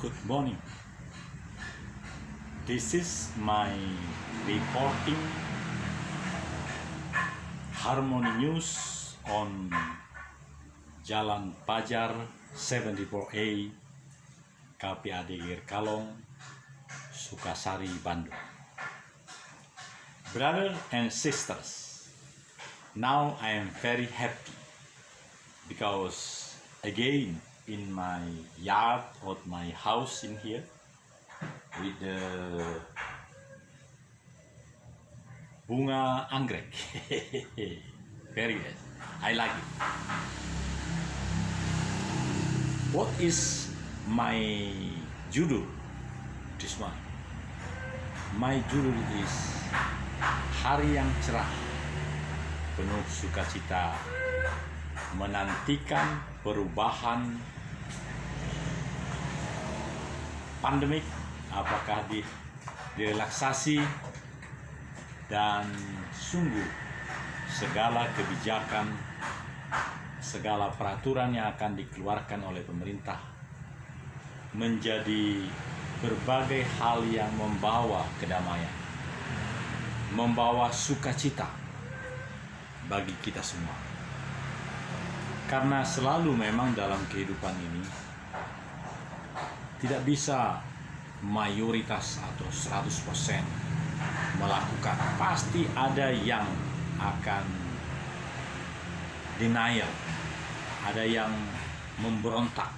Good morning. This is my reporting Harmony News on Jalan Pajar 74A, KPAD Girkalong, Sukasari, Bandung. Brothers and sisters, now I am very happy because again in my yard or my house in here with the bunga anggrek. Very nice. I like it. What is my judul this month? My judul is Hari yang Cerah, penuh sukacita, menantikan perubahan pandemik, apakah direlaksasi, dan sungguh segala kebijakan, segala peraturan yang akan dikeluarkan oleh pemerintah menjadi berbagai hal yang membawa kedamaian, membawa sukacita bagi kita semua. Karena selalu memang dalam kehidupan ini tidak bisa mayoritas atau 100% melakukan. Pasti ada yang akan denial, ada yang memberontak.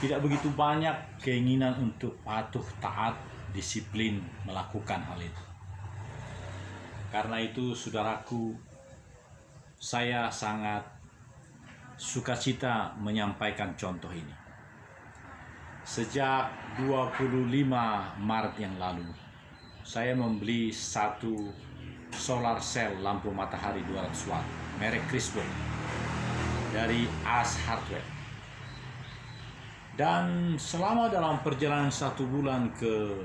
Tidak begitu banyak keinginan untuk patuh, taat, disiplin melakukan hal itu. Karena itu, saudaraku, saya sangat sukacita menyampaikan contoh ini. Sejak 25 Maret yang lalu, saya membeli satu solar cell lampu matahari 200 watt merek Criswell dari AS Hardware. Dan selama dalam perjalanan 1 bulan ke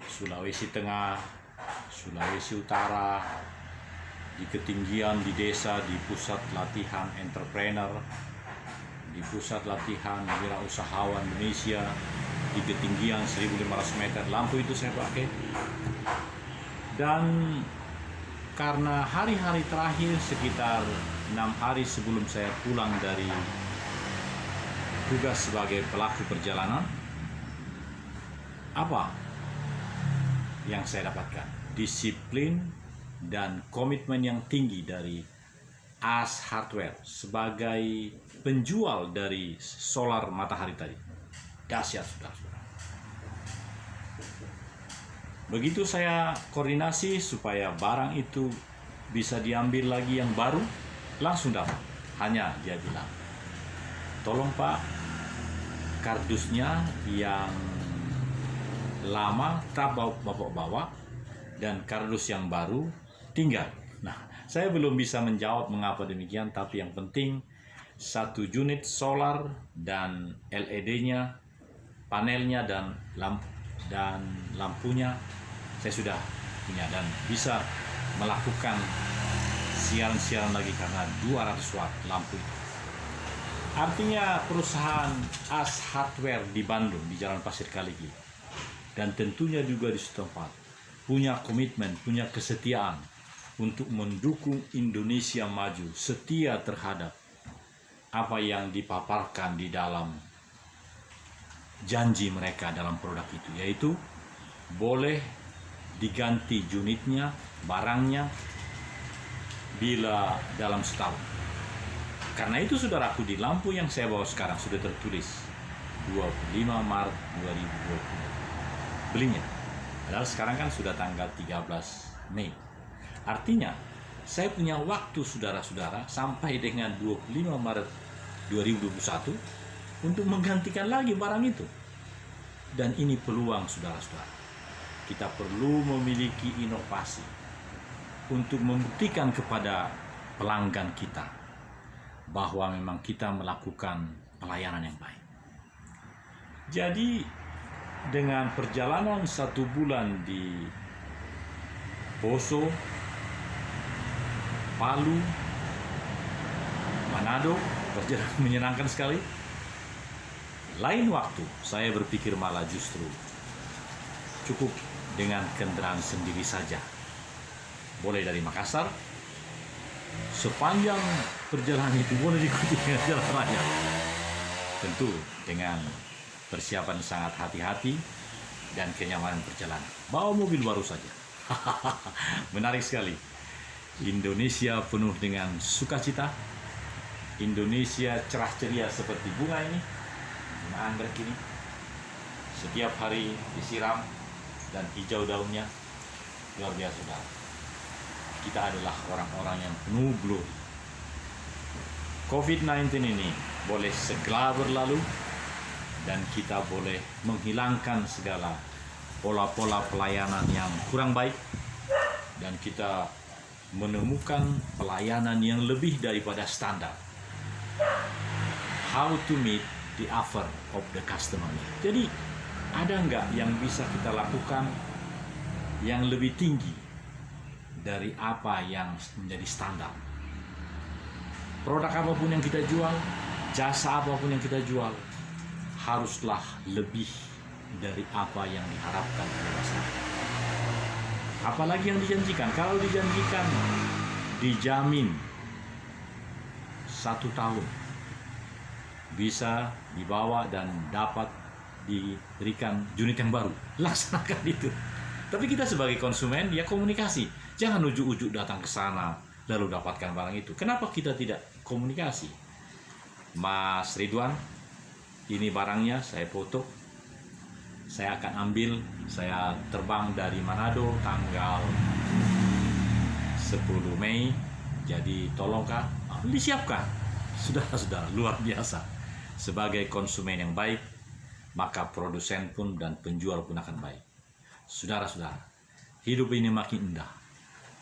Sulawesi Tengah, Sulawesi Utara, di ketinggian, di desa, di pusat latihan entrepreneur, di pusat latihan wirausahawan Indonesia, di ketinggian 1.500 meter, lampu itu saya pakai. Dan karena hari-hari terakhir, sekitar 6 hari sebelum saya pulang dari tugas sebagai pelaku perjalanan, apa yang saya dapatkan? Disiplin dan komitmen yang tinggi dari AS Hardware sebagai penjual dari solar matahari tadi. Dahsyat, saudara-saudara. Begitu saya koordinasi supaya barang itu bisa diambil lagi yang baru, langsung dapat. Hanya dia bilang, tolong Pak, kardusnya yang lama tak Bapak bawa, dan kardus yang baru tinggal. Nah, saya belum bisa menjawab mengapa demikian, tapi yang penting 1 unit solar dan LED-nya, panelnya dan lampunya saya sudah punya dan bisa melakukan siaran-siaran lagi karena 200 watt lampu itu. Artinya perusahaan AS Hardware di Bandung, di Jalan Pasir Kaliki, dan tentunya juga di setempat, punya komitmen, punya kesetiaan untuk mendukung Indonesia maju, setia terhadap apa yang dipaparkan di dalam janji mereka dalam produk itu, yaitu boleh diganti unitnya, barangnya, bila dalam setahun. Karena itu, saudaraku, di lampu yang saya bawa sekarang sudah tertulis 25 Maret 2020 belinya. Padahal sekarang kan sudah tanggal 13 Mei. Artinya, saya punya waktu, saudara-saudara, sampai dengan 25 Maret 2021 untuk menggantikan lagi barang itu. Dan ini peluang, saudara-saudara. Kita perlu memiliki inovasi untuk membuktikan kepada pelanggan kita bahwa memang kita melakukan pelayanan yang baik. Jadi, dengan perjalanan 1 bulan di Poso, Palu, Manado, perjalanan menyenangkan sekali. Lain waktu saya berpikir malah justru cukup dengan kendaraan sendiri saja. Boleh dari Makassar, sepanjang perjalanan itu boleh diikuti dengan jalan raya. Tentu dengan persiapan sangat hati-hati dan kenyamanan perjalanan. Bawa mobil baru saja. Menarik sekali. Indonesia penuh dengan sukacita. Indonesia cerah ceria seperti bunga ini, bunga anggrek ini. Setiap hari disiram dan hijau daunnya. Luar biasa, saudara. Kita adalah orang-orang yang penuh glory. COVID-19 ini boleh segera berlalu dan kita boleh menghilangkan segala pola-pola pelayanan yang kurang baik dan kita menemukan pelayanan yang lebih daripada standar. How to meet the offer of the customer. Jadi ada nggak yang bisa kita lakukan yang lebih tinggi dari apa yang menjadi standar? Produk apapun yang kita jual, jasa apapun yang kita jual, haruslah lebih dari apa yang diharapkan oleh masyarakat. Apalagi yang dijanjikan. Kalau dijanjikan dijamin 1 tahun bisa dibawa dan dapat diberikan unit yang baru, laksanakan itu. Tapi kita sebagai konsumen ya komunikasi. Jangan ujuk-ujuk datang ke sana lalu dapatkan barang itu. Kenapa kita tidak komunikasi? Mas Ridwan, ini barangnya, saya foto. Saya akan ambil, saya terbang dari Manado tanggal 10 Mei. Jadi tolongkah disiapkan. Sudah luar biasa. Sebagai konsumen yang baik, maka produsen pun dan penjual pun akan baik. Saudara-saudara, hidup ini makin indah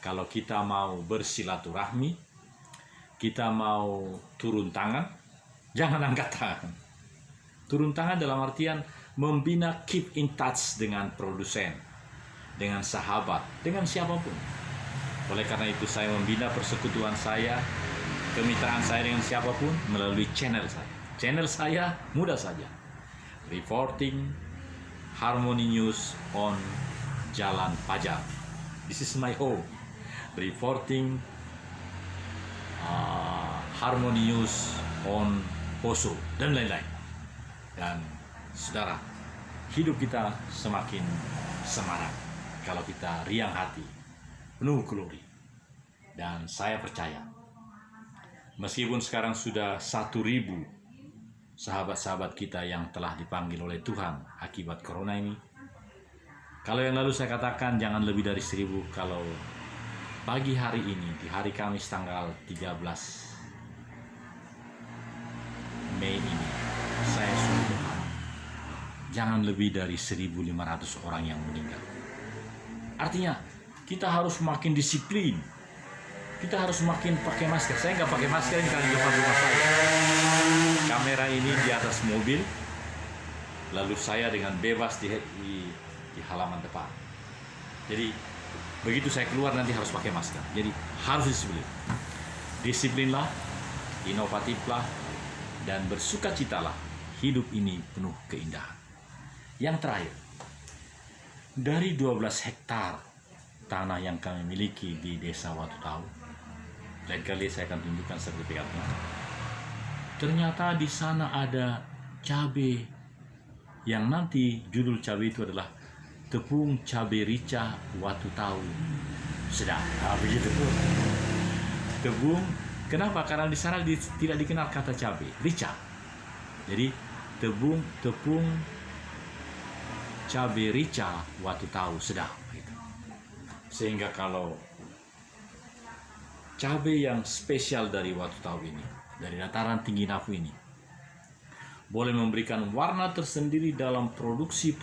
kalau kita mau bersilaturahmi, kita mau turun tangan, jangan angkat tangan. Turun tangan dalam artian membina, keep in touch dengan produsen, dengan sahabat, dengan siapapun. Oleh karena itu saya membina persekutuan saya, kemitraan saya dengan siapapun melalui channel saya. Channel saya mudah saja. Reporting Harmony News on Jalan Pajar. This is my home. Reporting Harmony News on Poso dan lain-lain. Dan saudara, hidup kita semakin semangat kalau kita riang hati, penuh glory. Dan saya percaya, meskipun sekarang sudah 1.000 sahabat-sahabat kita yang telah dipanggil oleh Tuhan akibat corona ini, kalau yang lalu saya katakan jangan lebih dari 1.000, kalau pagi hari ini, di hari Kamis tanggal 13 Mei ini, saya sungguh berharap jangan lebih dari 1.500 orang yang meninggal. Artinya kita harus makin disiplin, kita harus makin pakai masker. Saya nggak pakai masker ini karena di depan rumah saya. Kamera ini di atas mobil, lalu saya dengan bebas di halaman depan. Jadi begitu saya keluar nanti harus pakai masker. Jadi harus disiplin. Disiplinlah, inovatiflah, dan bersukacitalah. Hidup ini penuh keindahan. Yang terakhir, dari 12 hektar tanah yang kami miliki di Desa Watu Tahu, lain kali saya akan tunjukkan sertifikatnya. Ternyata di sana ada cabai yang nanti judul cabai itu adalah tepung cabai rica Watu Tahu. Sedap, begitu. Tepung, kenapa? Karena di sana tidak dikenal kata cabai, rica. Jadi tepung cabai rica Watu Tahu, sedap. Gitu. Sehingga kalau cabai yang spesial dari Watu Tahu ini, dari dataran tinggi Nafu ini, boleh memberikan warna tersendiri dalam produksi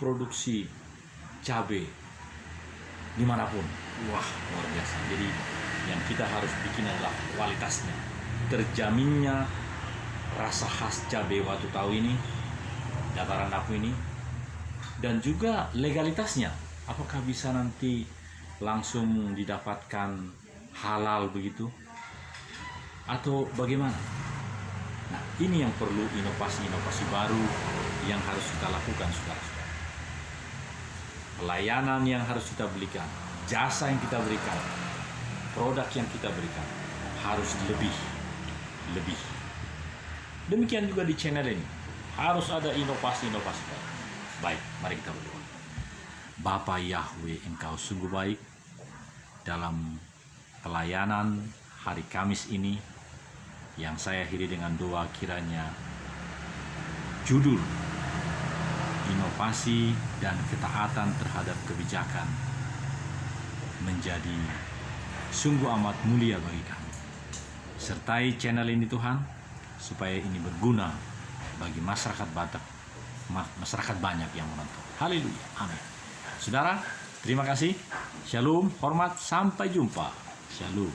cabai dimanapun. Wah, luar biasa. Jadi yang kita harus bikin adalah kualitasnya, terjaminnya rasa khas cabai Watu Tahu ini, dataran Nafu ini, dan juga legalitasnya. Apakah bisa nanti langsung didapatkan halal begitu? Atau bagaimana? Nah, ini yang perlu inovasi-inovasi baru yang harus kita lakukan, saudara-saudara. Pelayanan yang harus kita berikan, jasa yang kita berikan, produk yang kita berikan harus lebih. Demikian juga di channel ini, harus ada inovasi-inovasi. Baik, mari kita berdoa. Bapa Yahweh, Engkau sungguh baik. Dalam pelayanan hari Kamis ini, yang saya akhiri dengan doa, kiranya judul inovasi dan ketaatan terhadap kebijakan menjadi sungguh amat mulia bagi kami. Sertai channel ini Tuhan, supaya ini berguna bagi masyarakat Batak, masyarakat banyak yang menonton. Haleluya, amin. Saudara, terima kasih. Shalom, hormat, sampai jumpa. Shalom.